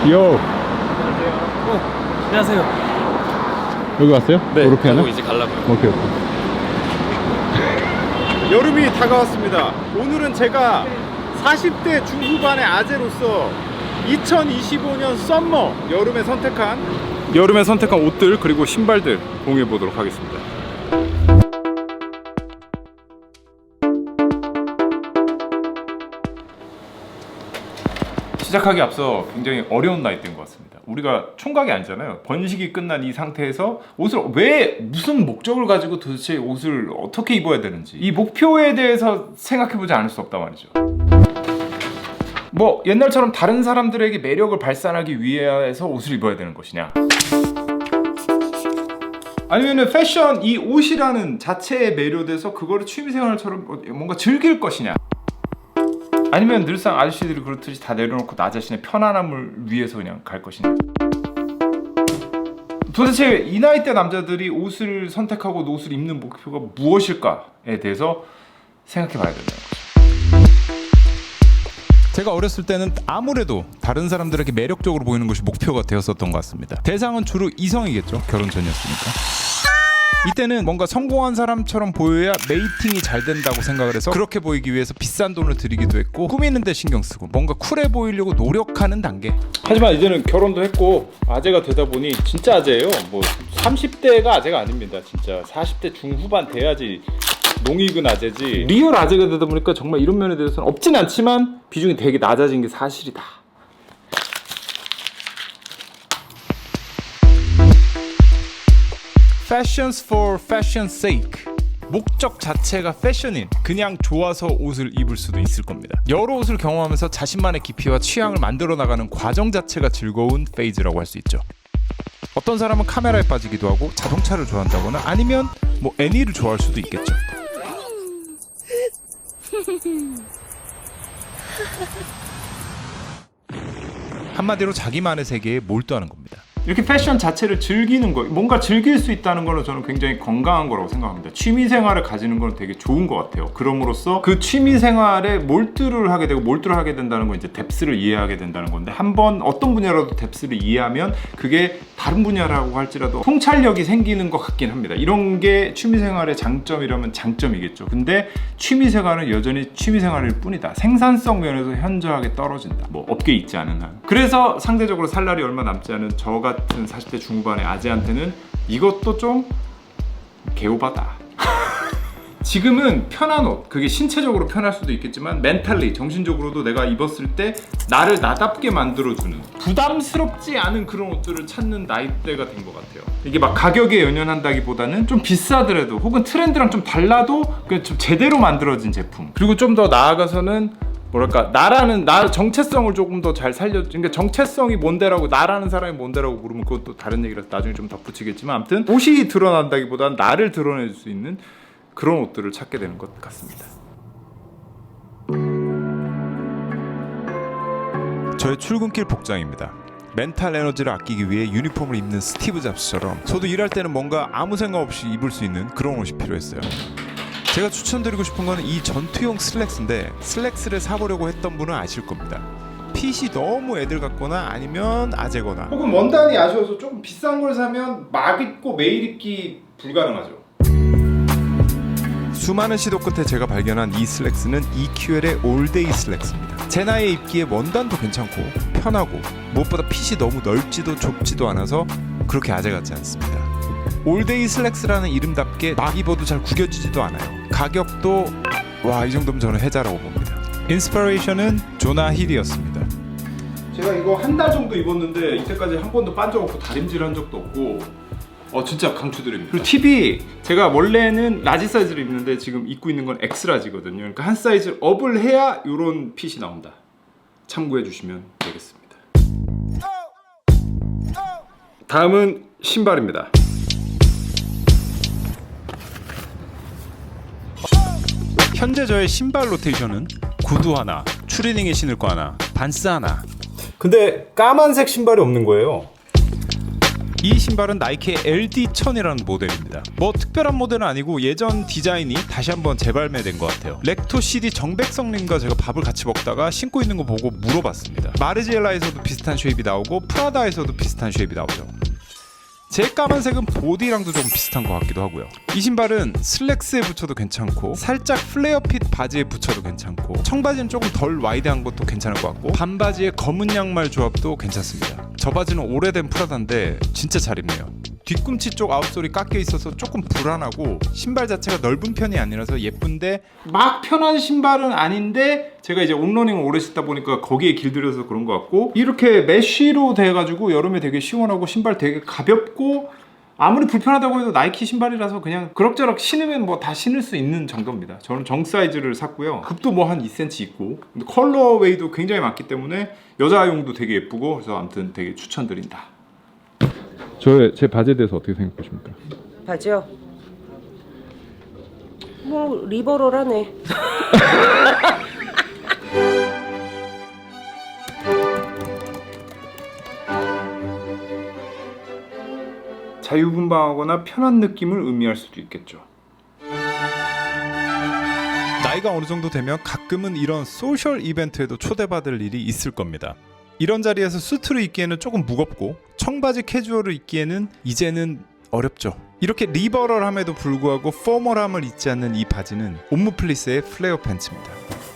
요. 안녕하세요. 여기 왔어요? 네. 이렇게 하나? 이제 가려고요. 오케이. 여름이 다가왔습니다. 오늘은 제가 40대 중후반의 아재로서 2025년 썸머 여름에 선택한 옷들 그리고 신발들 공유해 보도록 하겠습니다. 시작하기 앞서 굉장히 어려운 나이대인 것 같습니다. 우리가 총각이 아니잖아요. 번식이 끝난 이 상태에서 옷을 왜 무슨 목적을 가지고 도대체 옷을 어떻게 입어야 되는지 이 목표에 대해서 생각해보지 않을 수 없단 말이죠. 뭐 옛날처럼 다른 사람들에게 매력을 발산하기 위해서 옷을 입어야 되는 것이냐, 아니면은 패션 이 옷이라는 자체에 매료돼서 그거를 취미생활처럼 뭔가 즐길 것이냐, 아니면 늘상 아저씨들이 그렇듯이 다 내려놓고 나 자신의 편안함을 위해서 그냥 갈 것이냐. 도대체 이 나이대 남자들이 옷을 선택하고 옷을 입는 목표가 무엇일까에 대해서 생각해 봐야 된다는 거죠. 제가 어렸을 때는 아무래도 다른 사람들에게 매력적으로 보이는 것이 목표가 되었었던 것 같습니다. 대상은 주로 이성이겠죠. 결혼 전이었으니까. 이때는 뭔가 성공한 사람처럼 보여야 메이팅이 잘 된다고 생각을 해서 그렇게 보이기 위해서 비싼 돈을 들이기도 했고, 꾸미는 데 신경 쓰고 뭔가 쿨해 보이려고 노력하는 단계. 하지만 이제는 결혼도 했고 아재가 되다 보니 진짜 아재예요. 뭐 30대가 아재가 아닙니다. 진짜 40대 중후반 돼야지 농익은 아재지. 리얼 아재가 되다 보니까 정말 이런 면에 대해서는 없진 않지만 비중이 되게 낮아진 게 사실이다. Fashions for fashion's sake. 목적 자체가 패션인, 그냥 좋아서 옷을 입을 수도 있을 겁니다. 여러 옷을 경험하면서 자신만의 깊이와 취향을 만들어 나가는 과정 자체가 즐거운 페이즈라고 할 수 있죠. 어떤 사람은 카메라에 빠지기도 하고 자동차를 좋아한다거나 아니면 뭐 애니를 좋아할 수도 있겠죠. 한마디로 자기만의 세계에 몰두하는 겁니다. 이렇게 패션 자체를 즐기는 거, 뭔가 즐길 수 있다는 거는 저는 굉장히 건강한 거라고 생각합니다. 취미 생활을 가지는 건 되게 좋은 것 같아요. 그럼으로써 그 취미 생활에 몰두를 하게 되고, 몰두를 하게 된다는 건 이제 뎁스를 이해하게 된다는 건데, 한번 어떤 분야라도 뎁스를 이해하면 그게 다른 분야라고 할지라도 통찰력이 생기는 것 같긴 합니다. 이런 게 취미 생활의 장점이라면 장점이겠죠. 근데 취미 생활은 여전히 취미 생활일 뿐이다. 생산성 면에서 현저하게 떨어진다. 뭐 업계에 있지 않은 한. 그래서 상대적으로 살 날이 얼마 남지 않은 저 같은 40대 중후반의 아재한테는 이것도 좀 개오바다. 지금은 편한 옷, 그게 신체적으로 편할 수도 있겠지만 멘탈리, 정신적으로도 내가 입었을 때 나를 나답게 만들어주는, 부담스럽지 않은 그런 옷들을 찾는 나이대가 된 것 같아요. 이게 막 가격에 연연한다기보다는 좀 비싸더라도 혹은 트렌드랑 좀 달라도 그냥 좀 제대로 만들어진 제품, 그리고 좀 더 나아가서는 뭐랄까, 나 정체성을 조금 더 잘 그러니까 정체성이 뭔데라고, 나라는 사람이 뭔데라고 물으면 그것도 다른 얘기라서 나중에 좀 덧붙이겠지만, 아무튼 옷이 드러난다기보다는 나를 드러낼 수 있는 그런 옷들을 찾게 되는 것 같습니다. 저의 출근길 복장입니다. 멘탈 에너지를 아끼기 위해 유니폼을 입는 스티브 잡스처럼 저도 일할 때는 뭔가 아무 생각 없이 입을 수 있는 그런 옷이 필요했어요. 제가 추천드리고 싶은 거는 이 전투용 슬랙스인데, 슬랙스를 사보려고 했던 분은 아실 겁니다. 핏이 너무 애들 같거나 아니면 아재거나, 혹은 원단이 아쉬워서 조금 비싼 걸 사면 막 입고 매일 입기 불가능하죠. 수많은 시도 끝에 제가 발견한 이 슬랙스는 EQL의 올데이 슬랙스입니다. 제 나이에 입기에 원단도 괜찮고 편하고 무엇보다 핏이 너무 넓지도 좁지도 않아서 그렇게 아재 같지 않습니다. 올데이 슬랙스라는 이름답게 막 입어도 잘 구겨지지도 않아요. 가격도 이 정도면 저는 혜자라고 봅니다. 인스퍼레이션은 조나 힐이었습니다. 제가 이거 한 달 정도 입었는데 이때까지 한 번도 빤 적 없고 다림질 한 적도 없고 진짜 강추드립니다. 그리고 팁이, 제가 원래는 라지 사이즈를 입는데 지금 입고 있는 건 엑스라지거든요. 그러니까 한 사이즈 업을 해야 이런 핏이 나온다. 참고해 주시면 되겠습니다. 다음은 신발입니다. 현재 저의 신발 로테이션은 구두 하나, 추리닝에 신을 거 하나, 반스 하나. 근데 까만색 신발이 없는 거예요. 이 신발은 나이키의 LD1000이라는 모델입니다. 뭐 특별한 모델은 아니고 예전 디자인이 다시 한번 재발매된 것 같아요. 렉토 CD 정백성님과 제가 밥을 같이 먹다가 신고 있는 거 보고 물어봤습니다. 마르지엘라에서도 비슷한 쉐입이 나오고 프라다에서도 비슷한 쉐입이 나오죠. 제 까만색은 보디랑도 조금 비슷한 것 같기도 하고요. 이 신발은 슬랙스에 붙여도 괜찮고 살짝 플레어핏 바지에 붙여도 괜찮고 청바지는 조금 덜 와이드한 것도 괜찮을 것 같고 반바지에 검은 양말 조합도 괜찮습니다. 저 바지는 오래된 프라다인데 진짜 잘 입네요. 뒤꿈치 쪽 아웃솔이 깎여 있어서 조금 불안하고 신발 자체가 넓은 편이 아니라서 예쁜데 막 편한 신발은 아닌데 제가 이제 온러닝을 오래 신다 보니까 거기에 길들여서 그런 것 같고 이렇게 메쉬로 돼가지고 여름에 되게 시원하고 신발 되게 가볍고 아무리 불편하다고 해도 나이키 신발이라서 그냥 그럭저럭 신으면 뭐 다 신을 수 있는 정도입니다. 저는 정 사이즈를 샀고요. 급도 뭐 한 2cm 있고 근데 컬러웨이도 굉장히 많기 때문에 여자용도 되게 예쁘고 그래서 아무튼 되게 추천드린다. 제 바지에 대해서 어떻게 생각하십니까? 바지요? 뭐 리버럴하네. 자유분방하거나 편한 느낌을 의미할 수도 있겠죠. 나이가 어느 정도 되면 가끔은 이런 소셜 이벤트에도 초대받을 일이 있을 겁니다. 이런 자리에서 수트를 입기에는 조금 무겁고 청바지 캐주얼을 입기에는 이제는 어렵죠. 이렇게 리버럴함에도 불구하고 포멀함을 잊지 않는 이 바지는 옴무플리스의 플레어 팬츠입니다.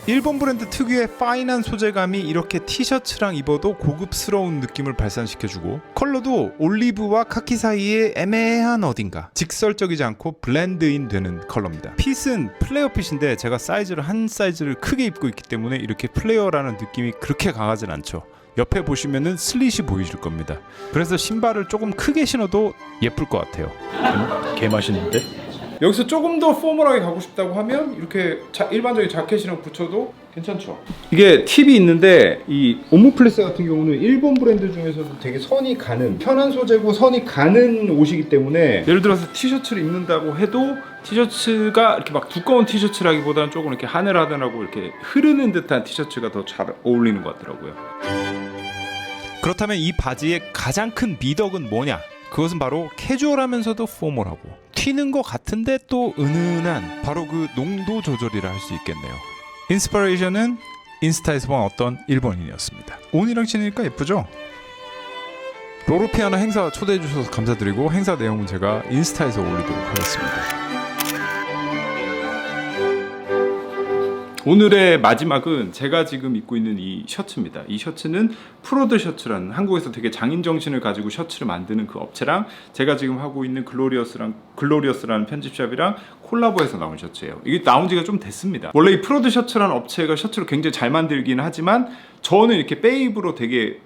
일본 브랜드 특유의 파인한 소재감이 이렇게 티셔츠랑 입어도 고급스러운 느낌을 발산시켜주고 컬러도 올리브와 카키 사이의 애매한 어딘가 직설적이지 않고 블렌드인 되는 컬러입니다. 핏은 플레어 핏인데 제가 사이즈를 한 사이즈를 크게 입고 있기 때문에 이렇게 플레어라는 느낌이 그렇게 강하진 않죠. 옆에 보시면은 슬릿이 보이실 겁니다. 그래서 신발을 조금 크게 신어도 예쁠 것 같아요. 개 맛있는데? 여기서 조금 더 포멀하게 가고 싶다고 하면 이렇게 일반적인 자켓이랑 붙여도 괜찮죠. 이게 팁이 있는데 이 옴무플리스 같은 경우는 일본 브랜드 중에서도 되게 선이 가는 편한 소재고 선이 가는 옷이기 때문에 예를 들어서 티셔츠를 입는다고 해도 티셔츠가 이렇게 막 두꺼운 티셔츠라기보다는 조금 이렇게 하늘하늘하고 이렇게 흐르는 듯한 티셔츠가 더 잘 어울리는 것 같더라고요. 그렇다면 이 바지의 가장 큰 미덕은 뭐냐? 그것은 바로 캐주얼하면서도 포멀하고 튀는 것 같은데 또 은은한 바로 그 농도 조절이라 할 수 있겠네요. 인스퍼레이션은 인스타에서 본 어떤 일본인이었습니다. 온이랑 신으니까 예쁘죠? 로로피아나 행사 초대해 주셔서 감사드리고 행사 내용은 제가 인스타에서 올리도록 하겠습니다. 오늘의 마지막은 제가 지금 입고 있는 이 셔츠입니다. 이 셔츠는 프로드 셔츠라는 한국에서 되게 장인 정신을 가지고 셔츠를 만드는 그 업체랑 제가 지금 하고 있는 글로리어스라는 편집샵이랑 콜라보해서 나온 셔츠예요. 이게 나온 지가 좀 됐습니다. 원래 이 프로드 셔츠라는 업체가 셔츠를 굉장히 잘 만들기는 하지만 저는 이렇게 베이브로 되게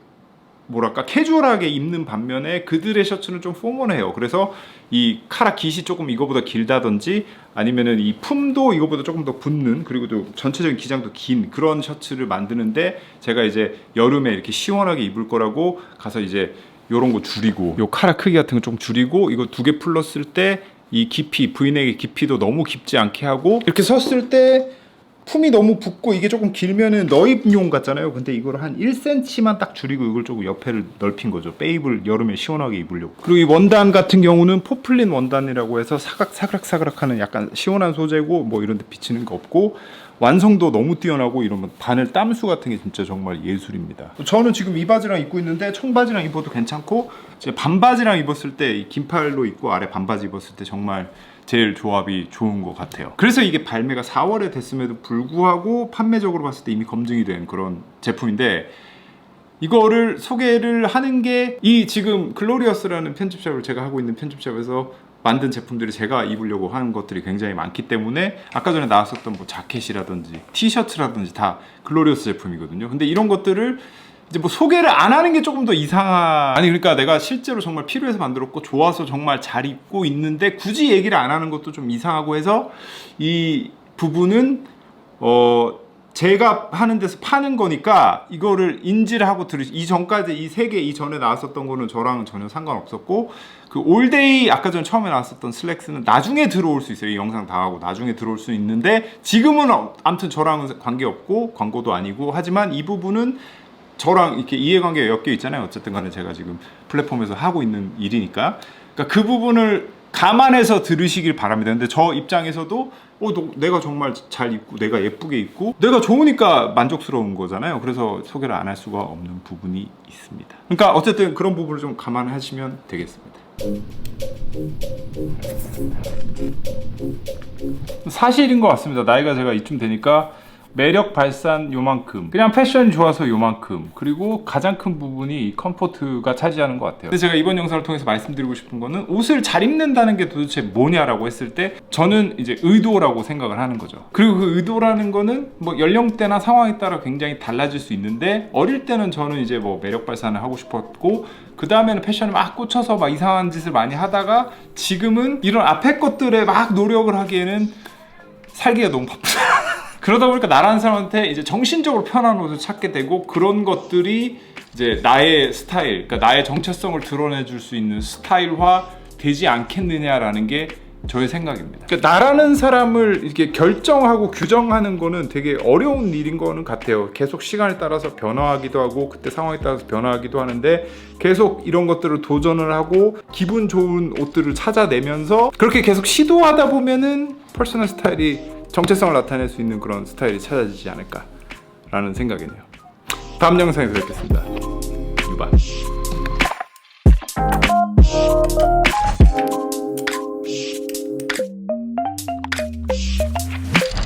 뭐랄까 캐주얼하게 입는 반면에 그들의 셔츠는 좀 포멀해요. 그래서 이 카라 깃이 조금 이거보다 길다든지 아니면은 이 품도 이거보다 조금 더 붙는 그리고 또 전체적인 기장도 긴 그런 셔츠를 만드는데 제가 이제 여름에 이렇게 시원하게 입을 거라고 가서 이제 요런 거 줄이고 요 카라 크기 같은 거 좀 줄이고 이거 두 개 풀렀을 때 이 깊이 브이넥의 깊이도 너무 깊지 않게 하고 이렇게 섰을 때 품이 너무 붓고 이게 조금 길면은 너입용 같잖아요. 근데 이걸 한 1cm만 딱 줄이고 이걸 조금 옆에를 넓힌 거죠. 베이블 여름에 시원하게 입으려고. 그리고 이 원단 같은 경우는 포플린 원단이라고 해서 사각사각하는 약간 시원한 소재고 뭐 이런 데 비치는 거 없고 완성도 너무 뛰어나고 이러면 바늘 땀수 같은 게 진짜 정말 예술입니다. 저는 지금 이 바지랑 입고 있는데 청바지랑 입어도 괜찮고 제 반바지랑 입었을 때 이 긴팔로 입고 아래 반바지 입었을 때 정말 제일 조합이 좋은 것 같아요. 그래서 이게 발매가 4월에 됐음에도 불구하고 판매적으로 봤을 때 이미 검증이 된 그런 제품인데 이거를 소개를 하는 게 이 지금 글로리어스라는 편집샵을 제가 하고 있는 편집샵에서 만든 제품들이 제가 입으려고 하는 것들이 굉장히 많기 때문에 아까 전에 나왔었던 뭐 자켓이라든지 티셔츠라든지 다 글로리어스 제품이거든요. 근데 이런 것들을 이제 뭐 소개를 안 하는 게 조금 더 아니 그러니까 내가 실제로 정말 필요해서 만들었고 좋아서 정말 잘 입고 있는데 굳이 얘기를 안 하는 것도 좀 이상하고 해서 이 부분은 제가 하는 데서 파는 거니까 이거를 인지를 하고 이 전까지 이 세 개 이전에 나왔었던 거는 저랑은 전혀 상관없었고 그 올데이 아까 전에 처음에 나왔었던 슬랙스는 나중에 들어올 수 있어요. 이 영상 다 하고 나중에 들어올 수 있는데 지금은 아무튼 저랑은 관계없고 광고도 아니고 하지만 이 부분은 저랑 이렇게 이해관계가 엮여 있잖아요. 어쨌든 간에 제가 지금 플랫폼에서 하고 있는 일이니까. 그러니까 그 부분을 감안해서 들으시길 바랍니다. 근데 저 입장에서도 내가 정말 잘 입고 내가 예쁘게 입고 내가 좋으니까 만족스러운 거잖아요. 그래서 소개를 안 할 수가 없는 부분이 있습니다. 그러니까 어쨌든 그런 부분을 좀 감안하시면 되겠습니다. 사실인 것 같습니다. 나이가 제가 이쯤 되니까 매력 발산 요만큼, 그냥 패션이 좋아서 요만큼, 그리고 가장 큰 부분이 컴포트가 차지하는 것 같아요. 근데 제가 이번 영상을 통해서 말씀드리고 싶은 거는 옷을 잘 입는다는 게 도대체 뭐냐라고 했을 때 저는 이제 의도라고 생각을 하는 거죠. 그리고 그 의도라는 거는 뭐 연령대나 상황에 따라 굉장히 달라질 수 있는데, 어릴 때는 저는 이제 뭐 매력 발산을 하고 싶었고 그 다음에는 패션에 막 꽂혀서 막 이상한 짓을 많이 하다가 지금은 이런 앞에 것들에 막 노력을 하기에는 살기가 너무 바쁘다. 그러다 보니까 나라는 사람한테 이제 정신적으로 편한 옷을 찾게 되고, 그런 것들이 이제 나의 스타일, 그러니까 나의 정체성을 드러내줄 수 있는 스타일화 되지 않겠느냐라는 게 저의 생각입니다. 그러니까 나라는 사람을 이렇게 결정하고 규정하는 거는 되게 어려운 일인 거는 같아요. 계속 시간에 따라서 변화하기도 하고 그때 상황에 따라서 변화하기도 하는데, 계속 이런 것들을 도전을 하고 기분 좋은 옷들을 찾아내면서 그렇게 계속 시도하다 보면은 퍼스널 스타일이 정체성을 나타낼 수 있는 그런 스타일이 찾아지지 않을까라는 생각이네요. 다음 영상에서 뵙겠습니다. 유바.